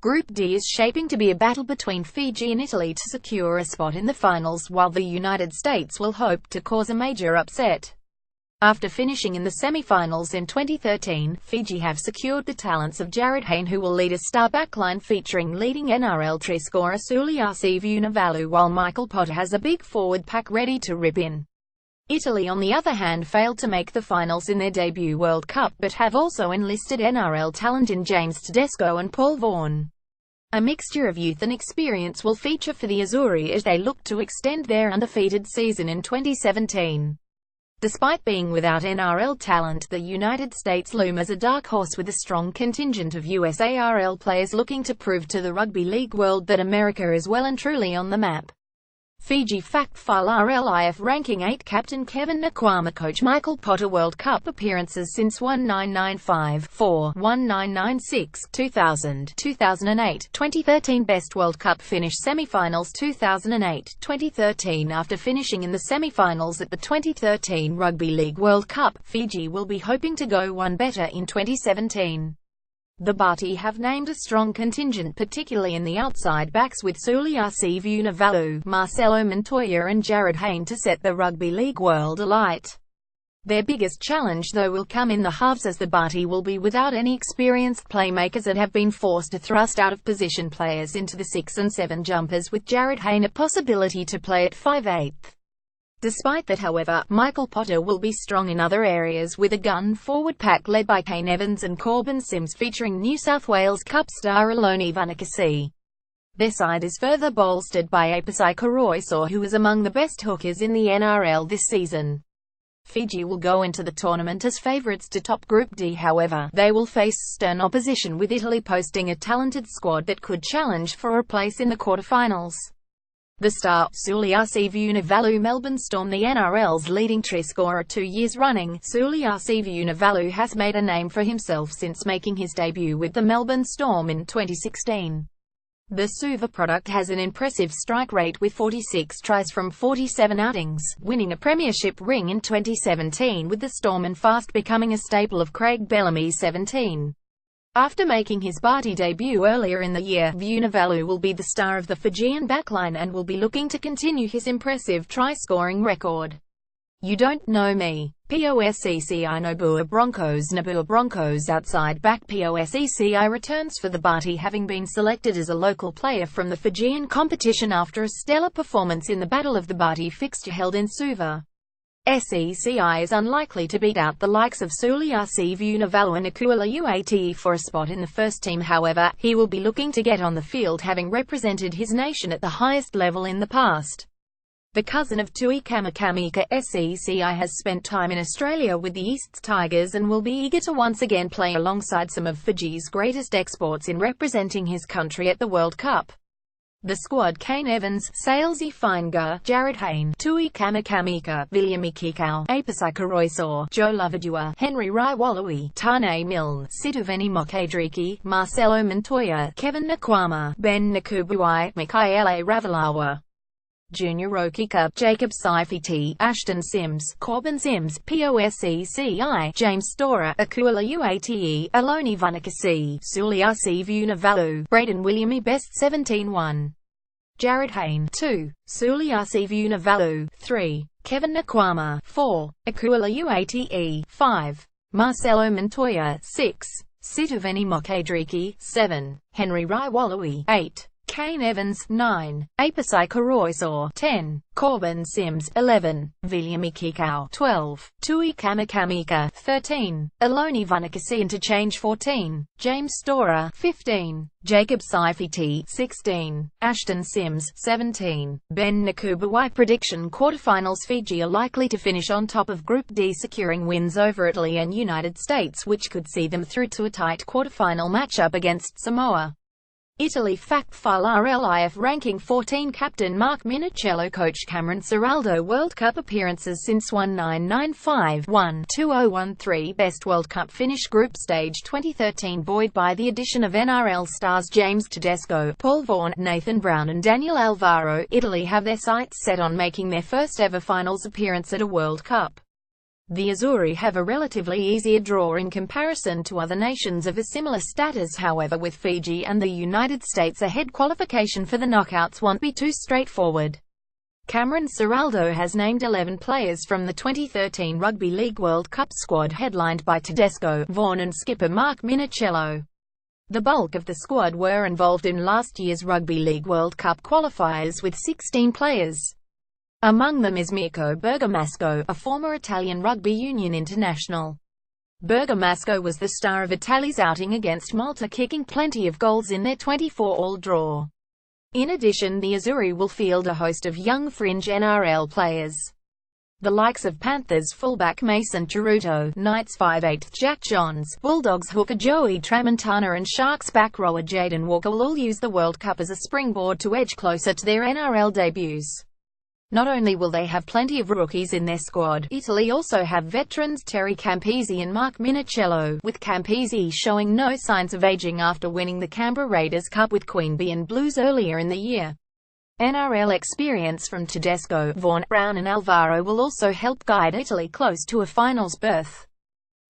Group D is shaping to be a battle between Fiji and Italy to secure a spot in the finals, while the United States will hope to cause a major upset. After finishing in the semi-finals in 2013, Fiji have secured the talents of Jarryd Hayne, who will lead a star backline featuring leading NRL try scorer Suliasi Vunivalu, while Michael Potter has a big forward pack ready to rip in. Italy, on the other hand, failed to make the finals in their debut World Cup, but have also enlisted NRL talent in James Tedesco and Paul Vaughan. A mixture of youth and experience will feature for the Azzurri as they look to extend their undefeated season in 2017. Despite being without NRL talent, the United States loom as a dark horse with a strong contingent of USARL players looking to prove to the rugby league world that America is well and truly on the map. Fiji Fact File RLIF Ranking 8 Captain Kevin Nkwama Coach Michael Potter World Cup appearances since 1995, 4, 1996, 2000, 2008, 2013 Best World Cup finish Semi-finals 2008, 2013 After finishing in the semi-finals at the 2013 Rugby League World Cup, Fiji will be hoping to go one better in 2017. The Bati have named a strong contingent, particularly in the outside backs, with Suliasi Vunivalu, Marcelo Montoya and Jarryd Hayne to set the rugby league world alight. Their biggest challenge, though, will come in the halves, as the Bati will be without any experienced playmakers and have been forced to thrust out of position players into the 6 and 7 jumpers, with Jarryd Hayne a possibility to play at 5/8. Despite that, however, Michael Potter will be strong in other areas, with a gun forward pack led by Kane Evans and Corbin Sims featuring New South Wales Cup star Aloni Vanakasi. Their side is further bolstered by Apasai Koroisor, who is among the best hookers in the NRL this season. Fiji will go into the tournament as favourites to top Group D. However, they will face stern opposition, with Italy posting a talented squad that could challenge for a place in the quarterfinals. The star, Suliasi Vunivalu Melbourne Storm, the NRL's leading try scorer 2 years running. Suliasi Vunivalu has made a name for himself since making his debut with the Melbourne Storm in 2016. The Suva product has an impressive strike rate with 46 tries from 47 outings, winning a premiership ring in 2017 with the Storm and fast becoming a staple of Craig Bellamy's 17. After making his Bati debut earlier in the year, Vunivalu will be the star of the Fijian backline and will be looking to continue his impressive try-scoring record. You don't know me. POSECI Nabua Broncos outside back. POSECI returns for the Bati, having been selected as a local player from the Fijian competition after a stellar performance in the Battle of the Bati fixture held in Suva. SECI is unlikely to beat out the likes of Suliasi Vunivalu and Akula Uate for a spot in the first team. However, he will be looking to get on the field, having represented his nation at the highest level in the past. The cousin of Tui Kamakamika, SECI has spent time in Australia with the East Tigers and will be eager to once again play alongside some of Fiji's greatest exports in representing his country at the World Cup. The squad: Kane Evans, Salesy Finega, Jarryd Hayne, Tui Kamakamika, Viliami Kikau, Apasai Koroisor, Joe Lovadua, Henry Raiwalawi, Tane Milne, Situveni Mokadriki, Marcelo Montoya, Kevin Nkwama, Ben Nakubuai, Mikaele Ravalawa, Junior Okika, Jacob Saifiti, Ashton Sims, Corbin Sims, POSECI, James Storer, Akula Uate, Aloni Vanakasi, Suliasi Vunivalu, Braden Williami Best 17-1. Jarryd Hayne 2, Suliasi Vunivalu 3, Kevin Nkwama 4, Akula Uate 5, Marcelo Montoya 6, Situveni Mokadriki 7, Henry Raiwalawi 8. Kane Evans 9, Apasai Koroisor 10, Corbin Sims 11, Viliami Kikau 12, Tui Kamakamika 13, Aloni Vanakasi interchange 14, James Storer 15, Jacob Saifiti 16, Ashton Sims 17, Ben Nakubuai. Prediction: quarterfinals. Fiji are likely to finish on top of Group D, securing wins over Italy and United States, which could see them through to a tight quarterfinal matchup against Samoa. Italy Fact File RLIF Ranking 14 Captain Mark Minicello Coach Cameron Ciraldo World Cup appearances since 1995, 1, 2013 Best World Cup finish Group Stage 2013 buoyed by the addition of NRL stars James Tedesco, Paul Vaughan, Nathan Brown and Daniel Alvaro. Italy have their sights set on making their first ever finals appearance at a World Cup. The Azzurri have a relatively easier draw in comparison to other nations of a similar status. However, with Fiji and the United States ahead, qualification for the knockouts won't be too straightforward. Cameron Ciraldo has named 11 players from the 2013 Rugby League World Cup squad headlined by Tedesco, Vaughan and skipper Mark Minichiello. The bulk of the squad were involved in last year's Rugby League World Cup qualifiers with 16 players. Among them is Mirko Bergamasco, a former Italian rugby union international. Bergamasco was the star of Italy's outing against Malta, kicking plenty of goals in their 24-all draw. In addition, the Azzurri will field a host of young fringe NRL players. The likes of Panthers fullback Mason Chiruto, Knights 5/8 Jack Johns, Bulldogs hooker Joey Tramontana and Sharks back rower Jaden Walker will all use the World Cup as a springboard to edge closer to their NRL debuts. Not only will they have plenty of rookies in their squad, Italy also have veterans Terry Campese and Mark Minichiello, with Campese showing no signs of aging after winning the Canberra Raiders Cup with Queen Bee and Blues earlier in the year. NRL experience from Tedesco, Vaughan, Brown and Alvaro will also help guide Italy close to a finals berth.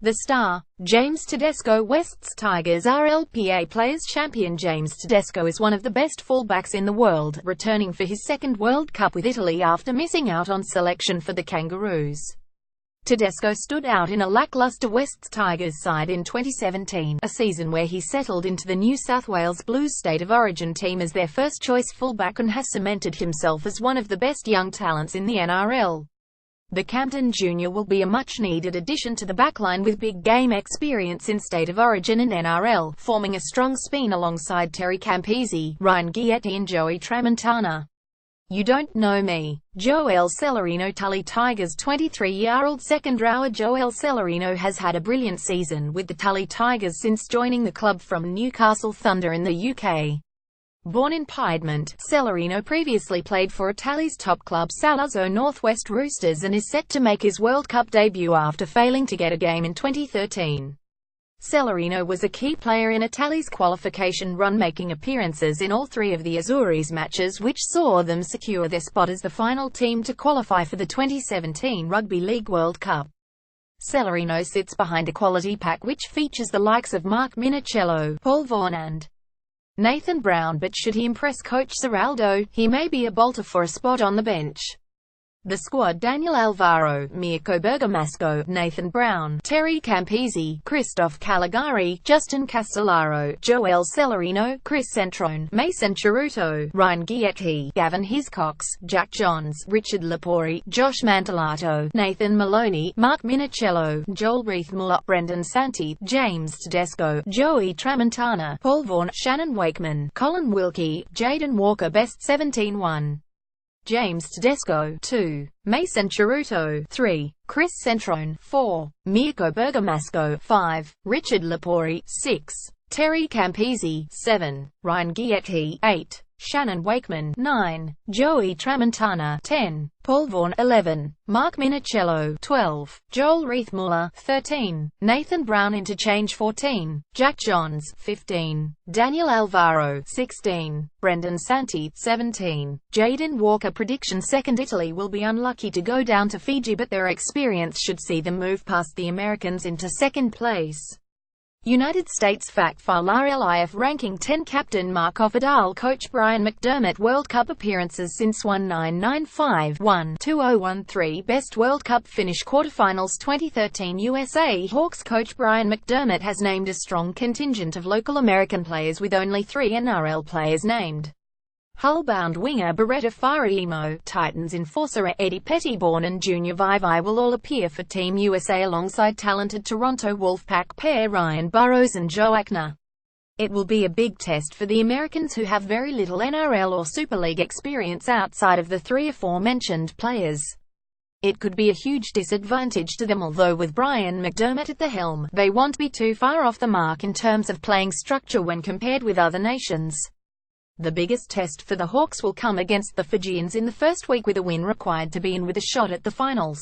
The star, James Tedesco, West's Tigers RLPA Players Champion James Tedesco is one of the best fullbacks in the world, returning for his second World Cup with Italy after missing out on selection for the Kangaroos. Tedesco stood out in a lackluster West's Tigers side in 2017, a season where he settled into the New South Wales Blues State of Origin team as their first-choice fullback and has cemented himself as one of the best young talents in the NRL. The Captain Jr. will be a much-needed addition to the backline with big game experience in State of Origin and NRL, forming a strong spine alongside Terry Campese, Ryan Guietti and Joey Tramontana. You don't know me. Joel Celerino. Tully Tigers 23-year-old second-rower Joel Celerino has had a brilliant season with the Tully Tigers since joining the club from Newcastle Thunder in the UK. Born in Piedmont, Celerino previously played for Italy's top club Saluzzo Northwest Roosters and is set to make his World Cup debut after failing to get a game in 2013. Celerino was a key player in Italy's qualification run, making appearances in all three of the Azzurri's matches, which saw them secure their spot as the final team to qualify for the 2017 Rugby League World Cup. Celerino sits behind a quality pack which features the likes of Mark Minichiello, Paul Vaughan and Nathan Brown, but should he impress coach Ciraldo, he may be a bolter for a spot on the bench. The squad: Daniel Alvaro, Mirko Bergamasco, Nathan Brown, Terry Campese, Christoph Caligari, Justin Castellaro, Joel Celerino, Chris Centrone, Mason Chiruto, Ryan Guietti, Gavin Hiscox, Jack Johns, Richard Lapori, Josh Mantellato, Nathan Maloney, Mark Minichiello, Joel Reithmuller, Brendan Santi, James Tedesco, Joey Tramontana, Paul Vaughan, Shannon Wakeman, Colin Wilkie, Jaden Walker. Best 17-1. James Tedesco 2, Mason Chiruto 3, Chris Centrone 4, Mirko Bergamasco 5, Richard Lapori 6, Terry Campese 7, Ryan Guietti 8, Shannon Wakeman 9, Joey Tramontana 10, Paul Vaughan 11, Mark Minichiello 12, Joel Reithmuller 13, Nathan Brown interchange 14, Jack Johns 15, Daniel Alvaro 16, Brendan Santi 17, Jaden Walker. Prediction: Second, Italy will be unlucky to go down to Fiji, but their experience should see them move past the Americans into second place. United States fact file: RLIF ranking 10 Captain Mark Vidal, Coach Brian McDermott. World Cup appearances since 1995-1-2013. Best World Cup finish: Quarterfinals 2013 USA. Hawks coach Brian McDermott has named a strong contingent of local American players with only 3 NRL players named. Hull-bound winger Beretta Faraimo, Titans enforcer Eddie Pettyborn and Junior Vivai will all appear for Team USA alongside talented Toronto Wolfpack pair Ryan Burrows and Joe Ackner. It will be a big test for the Americans, who have very little NRL or Super League experience outside of the 3 aforementioned players. It could be a huge disadvantage to them, although with Brian McDermott at the helm, they won't be too far off the mark in terms of playing structure when compared with other nations. The biggest test for the Hawks will come against the Fijians in the first week, with a win required to be in with a shot at the finals.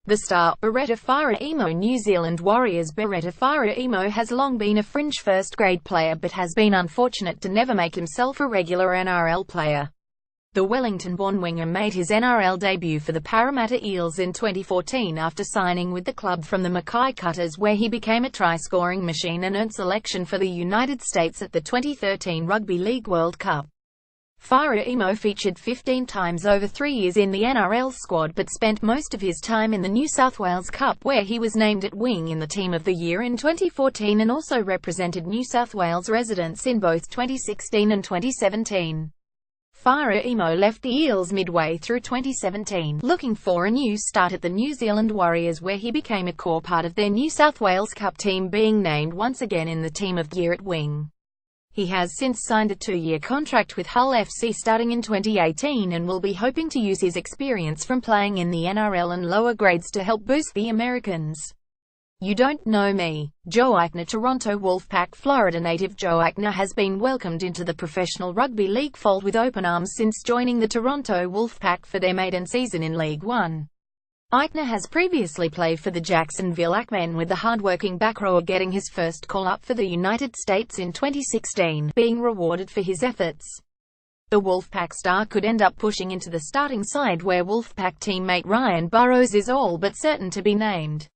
The star, Beretta Faraimo. New Zealand Warriors. Beretta Faraimo has long been a fringe first-grade player but has been unfortunate to never make himself a regular NRL player. The Wellington-born winger made his NRL debut for the Parramatta Eels in 2014 after signing with the club from the Mackay Cutters, where he became a try-scoring machine and earned selection for the United States at the 2013 Rugby League World Cup. Whare Imo featured 15 times over 3 years in the NRL squad but spent most of his time in the New South Wales Cup, where he was named at wing in the Team of the Year in 2014 and also represented New South Wales residents in both 2016 and 2017. Whare Imo left the Eels midway through 2017, looking for a new start at the New Zealand Warriors, where he became a core part of their New South Wales Cup team, being named once again in the Team of the Year at wing. He has since signed a 2-year contract with Hull FC starting in 2018 and will be hoping to use his experience from playing in the NRL and lower grades to help boost the Americans. You don't know me. Joe Eichner. Toronto Wolfpack. Florida native Joe Eichner has been welcomed into the Professional Rugby League fold with open arms since joining the Toronto Wolfpack for their maiden season in League One. Eichner has previously played for the Jacksonville Jackmen, with the hard-working back rower getting his first call-up for the United States in 2016, being rewarded for his efforts. The Wolfpack star could end up pushing into the starting side, where Wolfpack teammate Ryan Burrows is all but certain to be named.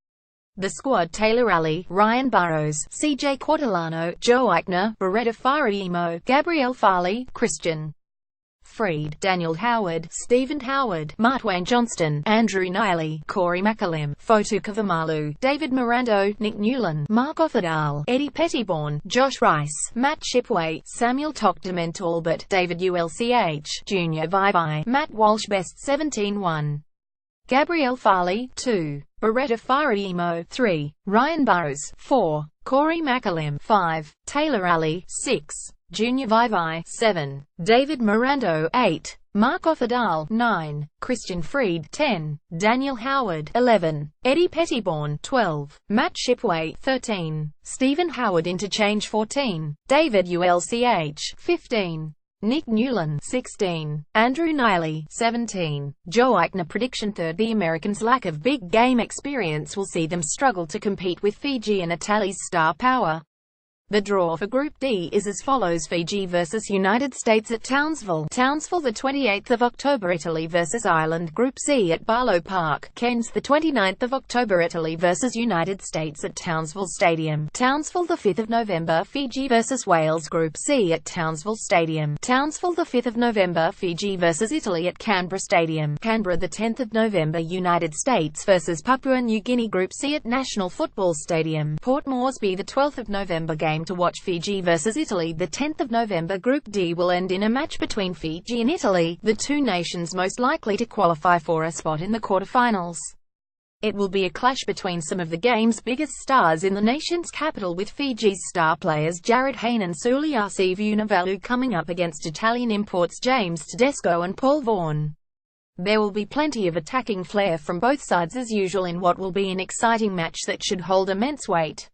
The squad: Taylor Alley, Ryan Burrows, CJ Quatilano, Joe Eichner, Beretta Whare Imo, Gabriel Farley, Christian Freed, Daniel Howard, Stephen Howard, Martwain Johnston, Andrew Niley, Corey McAlim, Fotu Kavamalu, David Mirando, Nick Newland, Mark Offerdale, Eddie Pettybourne, Josh Rice, Matt Shipway, Samuel Tocdement Talbot, David Ulch, Junior Vivi, Matt Walsh. Best 17-1. Gabriel Farley, 2. Beretta Whare Imo, 3. Ryan Burrows, 4. Corey McAlim, 5. Taylor Alley, 6. Junior Vivi, 7. David Mirando, 8. Mark Offerdale, 9. Christian Freed, 10. Daniel Howard, 11. Eddie Pettybourne, 12. Matt Shipway, 13. Stephen Howard interchange, 14. David Ulch, 15. Nick Newland, 16. Andrew Niley, 17. Joe Eichner. Prediction: third. The Americans' lack of big game experience will see them struggle to compete with Fiji and Italy's star power. The draw for Group D is as follows: Fiji vs United States at Townsville, the 28th of October. Italy vs Ireland. Group C at Barlow Park, Cairns, the 29th of October. Italy vs United States at Townsville Stadium, Townsville, the 5th of November. Fiji vs Wales. Group C at Townsville Stadium, Townsville, the 5th of November. Fiji vs Italy at Canberra Stadium, Canberra, the 10th of November. United States vs Papua New Guinea. Group C at National Football Stadium, Port Moresby, the 12th of November. Game to watch: Fiji vs Italy, the 10th of November. Group D will end in a match between Fiji and Italy, the two nations most likely to qualify for a spot in the quarterfinals. It will be a clash between some of the game's biggest stars in the nation's capital, with Fiji's star players Jared Hayne and Suliasi Vunivalu coming up against Italian imports James Tedesco and Paul Vaughan. There will be plenty of attacking flair from both sides as usual in what will be an exciting match that should hold immense weight.